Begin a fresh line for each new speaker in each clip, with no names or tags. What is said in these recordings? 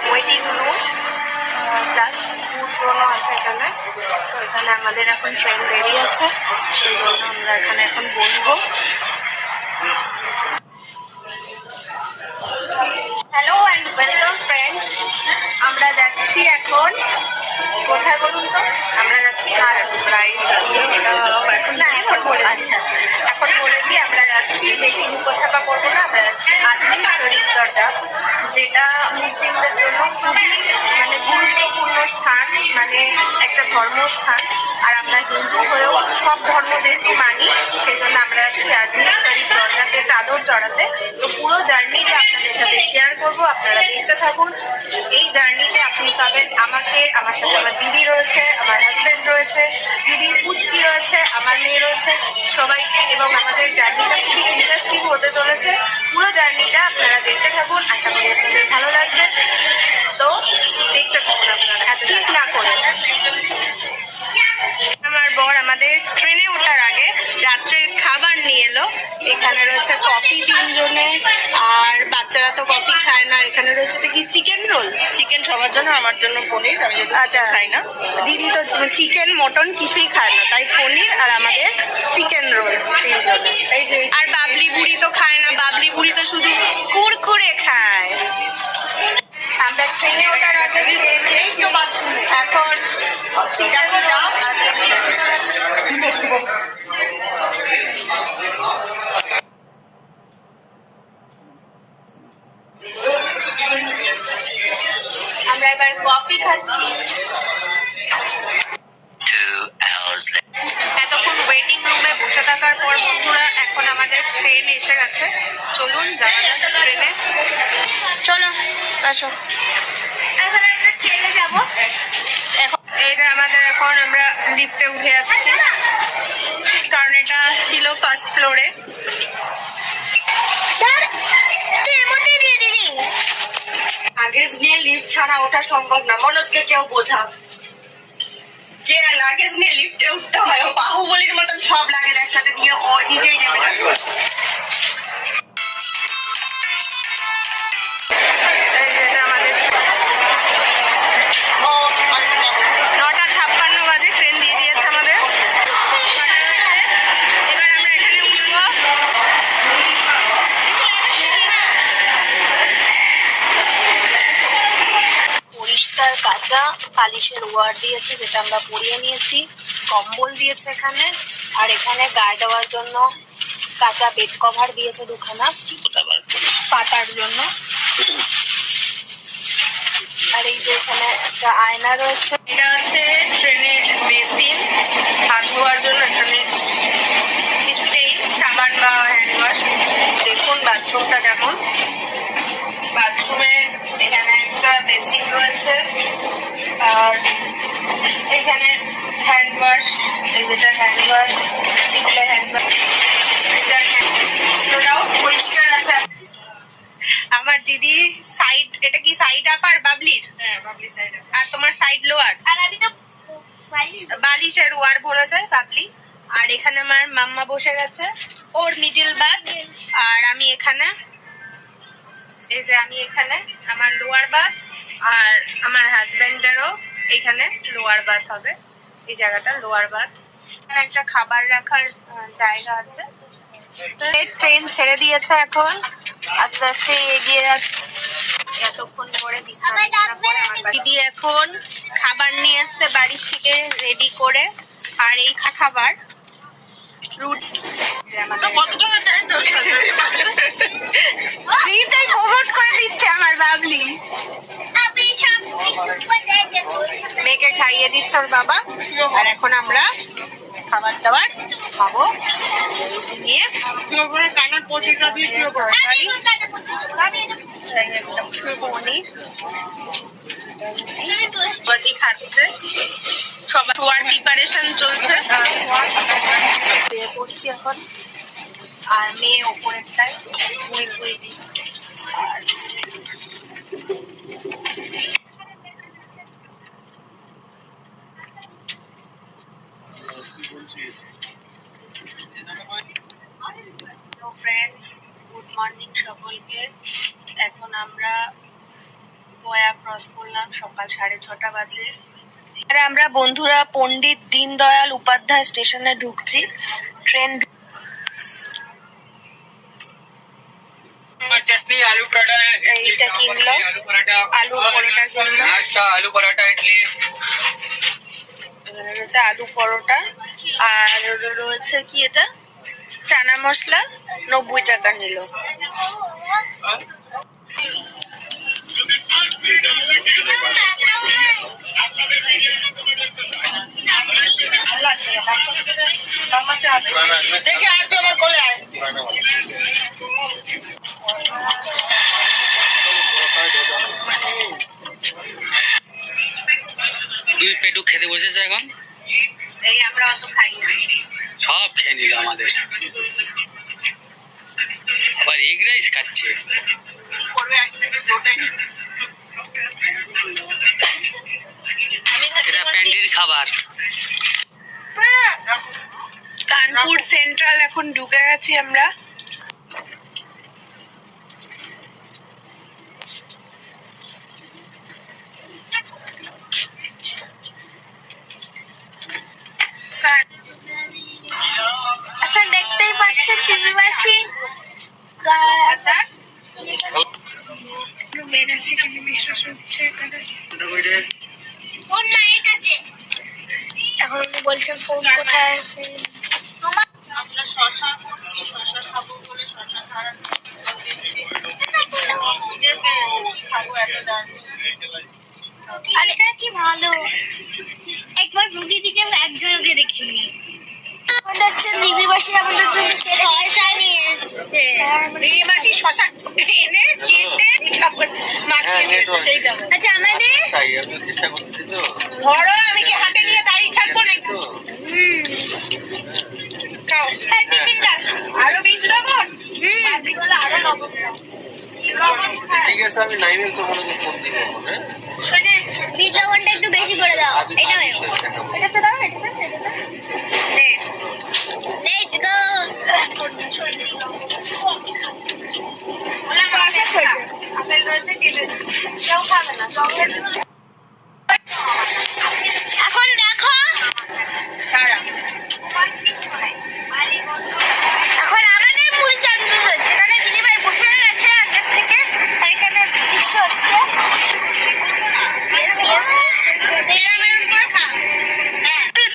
Waiting room plus food জোনও আছে এখানে। তো এখানে আমাদের এখন ট্রেন রেডি আছে, সেই জন্য আমরা এখানে এখন বসবো। হ্যালো অ্যান্ড ওয়েলকাম ফ্রেন্ডস, আমরা যাচ্ছি এখন কোথায় বলুন তো? আমরা যাচ্ছি এখন বলে এখন বলে দিই আমরা যাচ্ছি, বেশি মুখোছাপা করবো না, আমরা যাচ্ছি আজমির শরীফ দরগা, যেটা মুসলিমদের জন্য খুবই মানে গুরুত্বপূর্ণ স্থান, মানে একটা ধর্মস্থান। আর আমরা হিন্দু হয়েও সব ধর্ম যেহেতু মানি, সেই জন্য আমরা যাচ্ছি আজমির শরীফ দরগাতে চাদর চড়াতে। তো পুরো জার্নিটা আপনাদের সাথে শেয়ার করবো, আপনারা দেখতে থাকুন। এই জার্নিতে আপনি পাবেন আমাকে, আমার সাথে আমার দিদি রয়েছে, আমার হাজবেন্ড রয়েছে, দিদির পুচকি রয়েছে, আমার মেয়ে রয়েছে, সবাইকে। এবং আমাদের জার্নিটা খুবই ইন্টারেস্টিং হতে চলেছে। পুরো জার্নিটা আপনারা দেখতে থাকুন, আশা করি আপনাদের ভালো লাগবে। তো দেখতে থাকুন আপনারা, স্কিপ না করে। আমার বর আমাদের ট্রেনে ওঠার আগে রাত্রের খাবার নিয়ে এলো। এখানে রয়েছে কফি 3 জনের, আর বাচ্চারা তো কফি খায় না। এখানে রয়েছে কি চিকেন রোল, চিকেন সবার জন্য, আমার জন্য পনির, আমি আচ্ছা খাই না। দিদি তো চিকেন মটন কিছুই খায় না, তাই পনির আর আমাদের চিকেন রোল 3 জনের। এই যে আর বাবলি বুড়ি তো খায় না, বাবলি বুড়ি তো শুধু কুরকুরে খায়। আমরা ট্রেনে ওঠার আগে এখন চিকেন যাও। আমরা এবার কফি খাচ্ছি। এতক্ষণ ওয়েটিং রুমে বসে থাকার পর বন্ধুরা, এখন আমাদের ট্রেন এসে গেছে। চলুন যাওয়া যাক ট্রেনে। চলো আসো, এখন আমরা ট্রেনে যাবো। এটা আমাদের এখন আমরা লিফটে উঠে যাচ্ছি, কারণ এটা ছিল ফার্স্ট ফ্লোরে। লাগেজ নিয়ে লিফট ছাড়া ওঠা সম্ভব না। মনোজকে কেউ বোঝা, যে লাগেজ নিয়ে লিফটে উঠতে হয়, ও বাহুবলীর মতন সব লাগেজ একসাথে নিয়ে ও নিজেই নেমে যাবে। কাঁচা পালিশের ওয়ার দিয়েছে, যেটা আমরা পরিয়ে নিয়েছি। কম্বল দিয়েছে এখানে, আর এখানে গায়ে দেওয়ার জন্য কাঁচা বেড কভার দিয়েছে 2খানা পাতার জন্য। আর এই যে এখানে একটা আয়না রয়েছে, এটা হচ্ছে ট্রেনের বেসিন, হাত ধোয়ার জন্য। এখানে কিছুতেই সাবান বা হ্যান্ড ওয়াশ। দেখুন বাথরুমটা কেমন। বাথরুমে এখানে একটা বেসিন রয়েছে, আর এখানে হ্যান্ড ওয়াশ, এই যেটা হ্যান্ড ওয়াশ, চিকলে হ্যান্ড ওয়াশ, এটাও পরিষ্কার আছে। আমার দিদি সাইড, এটা কি সাইড আপার বাবলির? হ্যাঁ, বাবলি সাইড আপার। আর তোমার সাইড লোয়ার? আর আমি তো বালিশের ওয়ার বলেছে বাবলি। আর এখানে আমার মাম্মা বসে গেছে, ওর মিডিল বাথ। আর আমি এখানে, এই যে আমি এখানে আমার লোয়ার বাথ, আর আমার হাজবেন্ডেরও এখানে লোয়ার বাথ হবে। এই জায়গাটা লোয়ার বাথ। এখানে একটা খাবার রাখার জায়গা আছে। ট্রেন ছেড়ে দিয়েছে, এখন আস্তে আস্তে এগিয়ে যাচ্ছে। এতক্ষণ পরে দিদি এখন খাবার নিয়ে এসছে বাড়ি থেকে রেডি করে। আর এই খাবার রুটি প্রমোট করে দিচ্ছে আমার বাবলি। মেয়েকে খাইয়ে দিচ্ছে ওর বাবা। আর এখন আমরা খাবার দাবার খাবো নিয়ে। কানের পটিটা দিয়ে পনির খাচ্ছে, সবার শোয়ার প্রিপারেশন চলছে। পড়ছি এখন, আর মেয়ে ওপরেরটায় ঘুরে দিচ্ছে। ফ্রেন্ডস, গুড মর্নিং সকলকে। এখন আমরা গয়া ক্রস করলাম, সকাল 6:30 বাজে। আর আমরা বন্ধুরা পণ্ডিত দীনদয়াল উপাধ্যায় স্টেশনে ঢুকছি। ট্রেন
चटनी आलू पराठा है,
এইটা কিনলো,
आलू पराठा,
আলু পরোটা কিনলো।
नाश्ता आलू पराठा इडली।
এখানে রয়েছে আলু পরোটা, আর রয়েছে কি এটা চানা মশলা, 90 টাকা নিল। দেখে আয় তুই আমার কোলে আয়।
দুই পেটু খেতে বসেছে এখন,
এই আমরা অত খাই না।
সব খেয়ে নিল আমাদের। আবার এগ রাইস খাচ্ছে।
কি করবে একদিকে জোটে।
এটা প্যান্ডির খাবার।
কানপুর সেন্ট্রাল এখন ঢুকে গেছি আমরা।
এখন দেখতেই পাচ্ছেন টিভিবাসী ফোন মায়ের কাছে। এখন উনি বলছেন ফোন কোথায়।
আমরা শশা করছি, শশা খাবো বলে শশা ছাড়াচ্ছি, খিদে পেয়েছে, কি খাবো এত দারুণ।
আর এটা কি ভালো, একবার প্রকৃতিকে একজনকে দেখিনি। দেখছেন নিবিবাসী আমাদের জন্য পয়সা নিয়ে এসছে।
নিরিমাসি শশা এনে কেটে মাখিয়ে নিয়েছে, সেইটা বল।
আচ্ছা আমাদের
চেষ্টা করছি তো।
ধরো আমি কি হাতে নিয়ে দাঁড়িয়ে থাকবো নাকি? খাও। এই টিফিনটা আরো বীজ লবণ, বাকি বলে আরো লবণ দাও। লবণ খায়।
ঠিক আছে, আমি নাইমের তো মনে ফোন দিব। হ্যাঁ,
শোনে,
বিট লবণটা একটু বেশি করে দাও। এটা
এটাতে দাও, এটাতে নে।
Let's go.
বললাম আপেল খা। আপেল রয়েছে, কেটে দে। কেউ খাবে না, চকলেট
এখন দেখো,
ছাড়া।
এখন আমাদের মূল চান্দ হচ্ছে, মানে দিদিভাই বসে গেছে আগের থেকে, আর এখানে দৃশ্য হচ্ছে।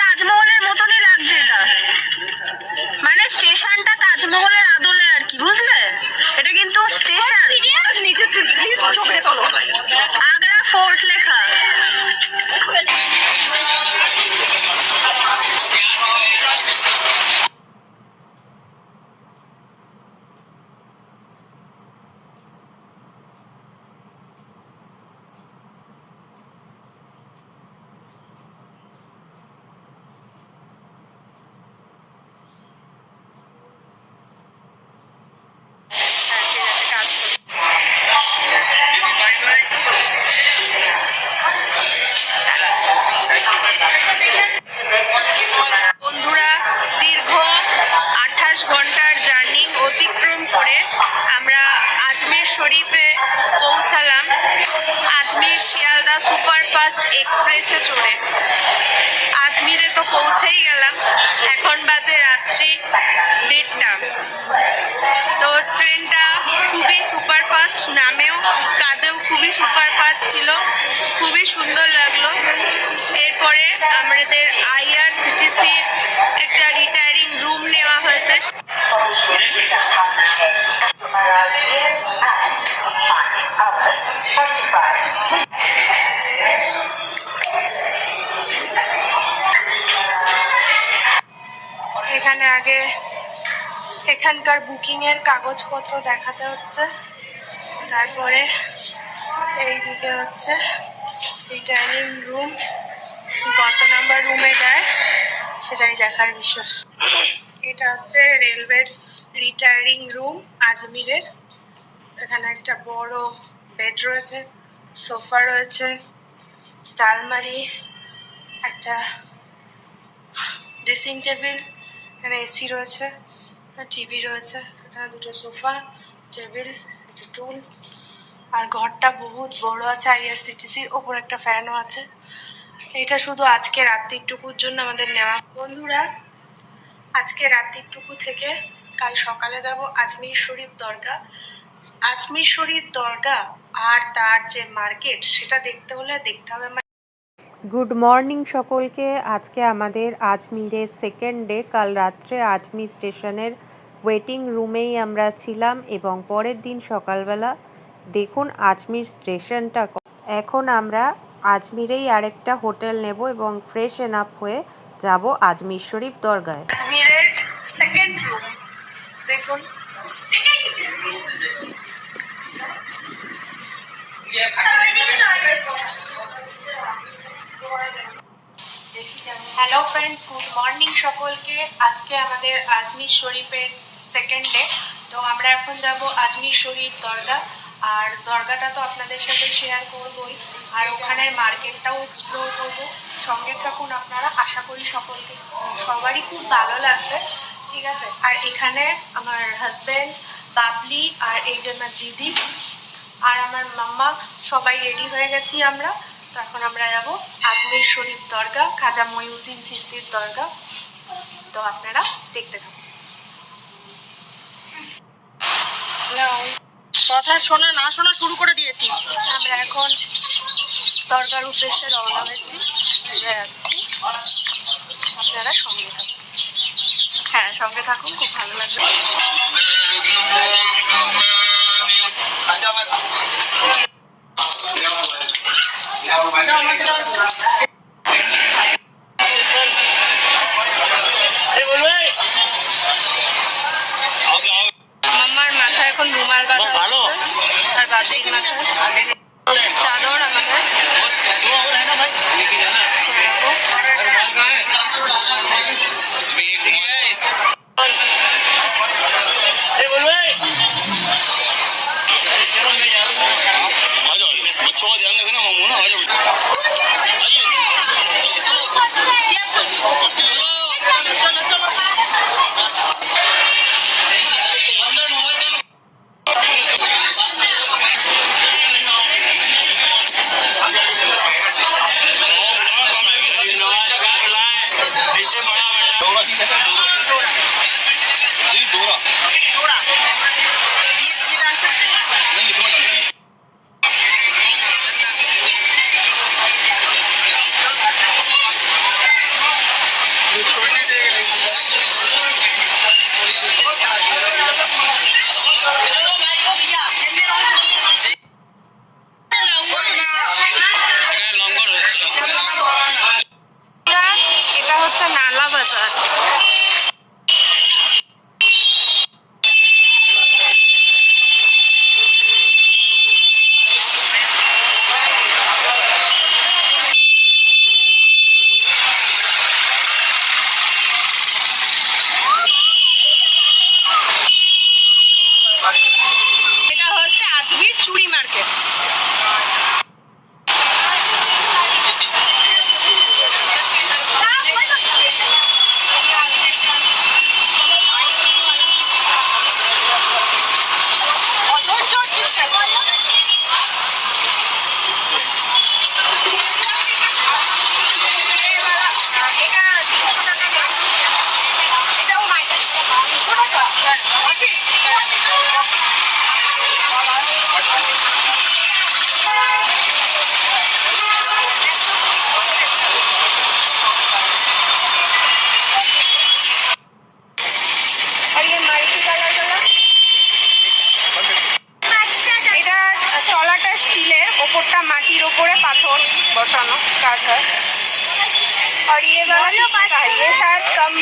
তাজমহলের মতনই লাগছে এটা, মানে স্টেশনটা তাজমহলের আদলে আর কি, বুঝলে? এটা কিন্তু স্টেশন, নিচে প্লিজ চোখে তোলো, আগ্রা ফোর্ট লেখা। বন্ধুরা, দীর্ঘ 28 ঘন্টার জার্নি অতিক্রম করে আমরা আজমির শরীফে পৌঁছালাম, আজমির শিয়ালদা সুপারফাস্ট এক্সপ্রেসে চড়ে। আজমিরে তো পৌঁছেই গেলাম, এখন বাজে রাত্রি 1:30। তো ট্রেনটা খুবই সুপারফাস্ট, নামেও কাজেও খুবই সুপারফাস্ট ছিল, খুবই সুন্দর লাগলো। এরপরে আমাদের IRCTC-র একটা রিটায়ারিং রুম নেওয়া হয়েছে। এখানে আগে এখানকার বুকিংয়ের কাগজপত্র দেখাতে হচ্ছে, তারপরে এইদিকে হচ্ছে রিটায়ারিং রুম, কত নাম্বার রুমে যায় সেটাই দেখার বিষয়। এটা হচ্ছে রেলওয়ের রিটায়ারিং রুম আজমিরের। এখানে একটা বড় বেড রয়েছে, সোফা রয়েছে, আলমারি, একটা ড্রেসিং টেবিল, এখানে এসি রয়েছে, টিভি রয়েছে, এখানে দুটো সোফা, টেবিল, একটা টুল, আর ঘরটা বহুত বড় আছে, আইআরসিটিসির ওপর একটা ফ্যানও আছে। এটা শুধু আজকে রাত্রিটুকুর জন্য আমাদের নেওয়া। বন্ধুরা, আজকে রাত্রিটুকু থেকে কাল সকালে যাব আজমির শরীফ দরগা। আজমির শরীফ দরগা আর তার যে মার্কেট, সেটা দেখতে হলে দেখতে হবে।
গুড মর্নিং সকলকে। আজকে আমাদের আজমিরের সেকেন্ড ডে। কাল রাত্রে আজমির স্টেশনের ওয়েটিং রুমেই আমরা ছিলাম এবং পরের দিন সকালবেলা দেখুন আজমির স্টেশনটা। এখন আমরা আজমিরেই আরেকটা হোটেল নেব এবং ফ্রেশ আপ হয়ে যাব আজমির শরীফ দরগায়।
আজমিরের সেকেন্ড রুম দেখুন। হ্যালো ফ্রেন্ডস, গুড মর্নিং সকলকে। আজকে আমাদের আজমির শরীফের সেকেন্ড ডে। তো আমরা এখন যাব আজমির শরীফ দরগা। আর দরগাটা তো আপনাদের সাথে শেয়ার করবই, আর ওখানের মার্কেটটাও এক্সপ্লোর করব। সঙ্গে থাকুন আপনারা, আশা করি সবারই খুব ভালো লাগবে। ঠিক আছে। আর এখানে আমার হাজব্যান্ড, বাবলি, আর এই যে আমার দিদি আর আমার মাম্মা সবাই রেডি হয়ে গেছি আমরা। তো এখন আমরা যাব আজমির শরীফ দরগা, খাজা মঈনুদ্দিন চিশতির দরগা। তো আপনারা দেখতে থাকুন। কথা শোনা না শোনা শুরু করে দিয়েছি। আমরা এখন দরগার উদ্দেশ্যে রওনা হয়েছি, যাচ্ছি। আপনারা সঙ্গে থাকুন। হ্যাঁ, সঙ্গে থাকুন, খুব ভালো লাগবে। মাম্মার মাথায় এখন রুমাল বাঁধা হচ্ছে, আর বাবলির মাথায় চাদর আমাদের ছড়াবো।
बच्चों का ध्यान रखना मामू ना, आ जाओ এটা হচ্ছে নালা বাজার। এটা হচ্ছে আজমির চুড়ি মার্কেট। ওপরটা মাটির ওপরে পাথর বসানো কাজ হয়। और ये वाला ये शायद कम